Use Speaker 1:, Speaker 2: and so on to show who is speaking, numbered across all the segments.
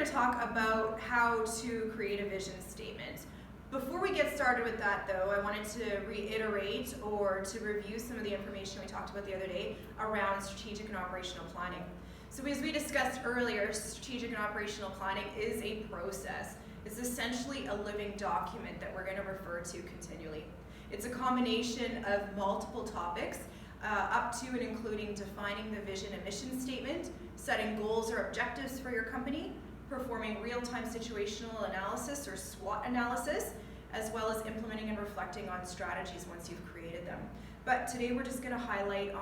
Speaker 1: to talk about how to create a vision statement. Before we get started with that though, I wanted to reiterate or to review some of the information we talked about the other day around strategic and operational planning. So as we discussed earlier, strategic and operational planning is a process. It's essentially a living document that we're going to refer to continually. It's a combination of multiple topics, up to and including defining the vision and mission statement, setting goals or objectives for your company, performing real-time situational analysis or SWOT analysis, as well as implementing and reflecting on strategies once you've created them. But today we're just going to highlight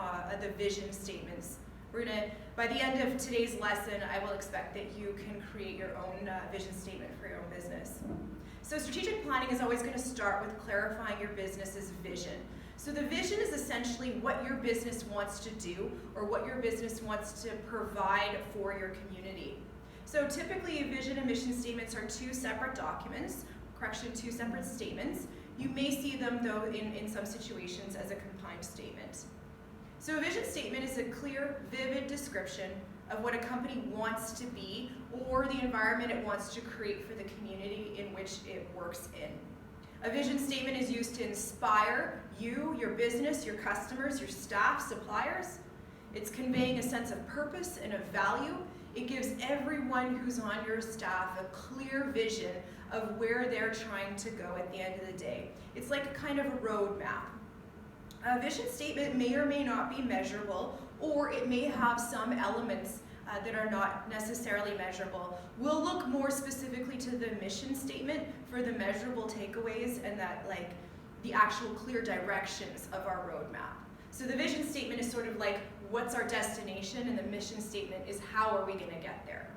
Speaker 1: the vision statements. By the end of today's lesson, I will expect that you can create your own vision statement for your own business. So strategic planning is always going to start with clarifying your business's vision. So the vision is essentially what your business wants to do or what your business wants to provide for your community. So typically vision and mission statements are two separate documents, two separate statements. You may see them though in some situations as a combined statement. So a vision statement is a clear, vivid description of what a company wants to be or the environment it wants to create for the community in which it works in. A vision statement is used to inspire you, your business, your customers, your staff, suppliers. It's conveying a sense of purpose and of value. It gives everyone who's on your staff a clear vision of where they're trying to go at the end of the day. It's like a kind of a roadmap. A vision statement may or may not be measurable, or it may have some elements that are not necessarily measurable. We'll look more specifically to the mission statement for the measurable takeaways and the actual clear directions of our roadmap. So the vision statement is sort of like what's our destination, and the mission statement is how are we going to get there.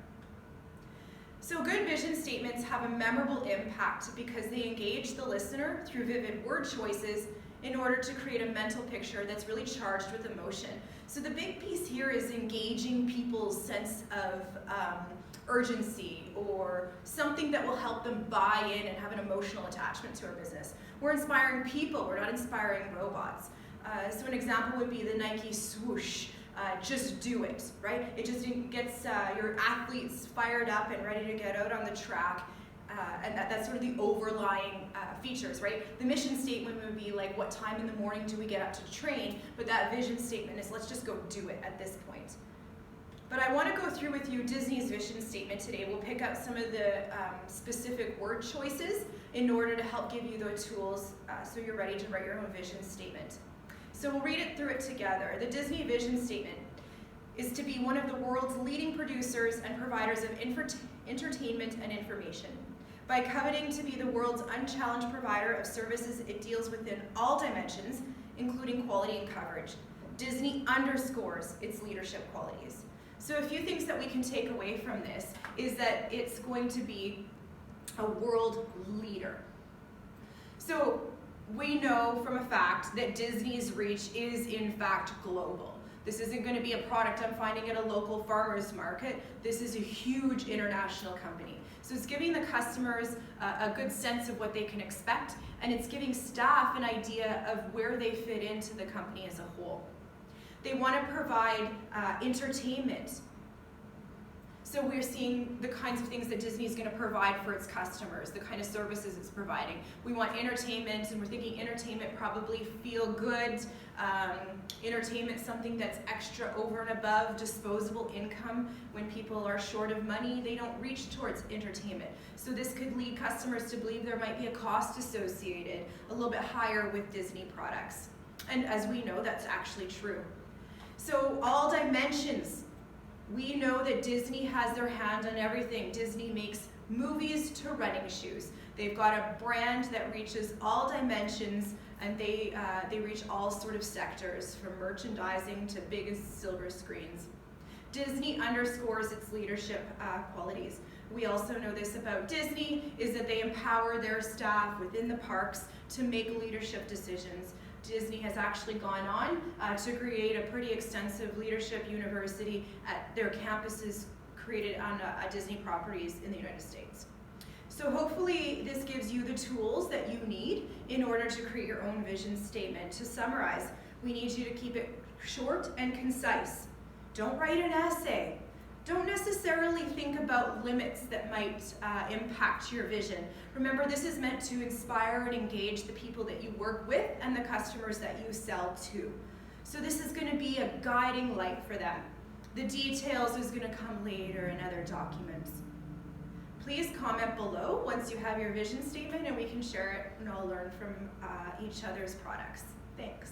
Speaker 1: So good vision statements have a memorable impact because they engage the listener through vivid word choices in order to create a mental picture that's really charged with emotion. So the big piece here is engaging people's sense of urgency or something that will help them buy in and have an emotional attachment to our business. We're inspiring people, we're not inspiring robots. So an example would be the Nike swoosh, just do it, right? It just gets your athletes fired up and ready to get out on the track. And that's sort of the overlying features, right? The mission statement would be like, what time in the morning do we get up to train? But that vision statement is, let's just go do it at this point. But I want to go through with you Disney's vision statement today. We'll pick out some of the specific word choices in order to help give you the tools so you're ready to write your own vision statement. So we'll read it through it together. The Disney vision statement is to be one of the world's leading producers and providers of entertainment and information. By coveting to be the world's unchallenged provider of services, it deals within all dimensions, including quality and coverage. Disney underscores its leadership qualities. So a few things that we can take away from this is that it's going to be a world leader. So we know from a fact that Disney's reach is in fact global. This isn't going to be a product I'm finding at a local farmer's market. This is a huge international company. So it's giving the customers a good sense of what they can expect, and it's giving staff an idea of where they fit into the company as a whole. They want to provide entertainment. So we're seeing the kinds of things that Disney is going to provide for its customers, the kind of services it's providing. We want entertainment, and we're thinking entertainment probably feel good, entertainment something that's extra over and above disposable income. When people are short of money, they don't reach towards entertainment. So this could lead customers to believe there might be a cost associated a little bit higher with Disney products. And as we know, that's actually true. So all dimensions. We know that Disney has their hand on everything. Disney makes movies to running shoes. They've got a brand that reaches all dimensions, and they reach all sort of sectors, from merchandising to big silver screens. Disney underscores its leadership qualities. We also know this about Disney, is that they empower their staff within the parks to make leadership decisions. Disney has actually gone on to create a pretty extensive leadership university at their campuses created on Disney properties in the United States. So hopefully this gives you the tools that you need in order to create your own vision statement. To summarize, we need you to keep it short and concise. Don't write an essay. Don't necessarily think about limits that might impact your vision. Remember, this is meant to inspire and engage the people that you work with and the customers that you sell to. So this is going to be a guiding light for them. The details is going to come later in other documents. Please comment below once you have your vision statement and we can share it and all learn from each other's products. Thanks.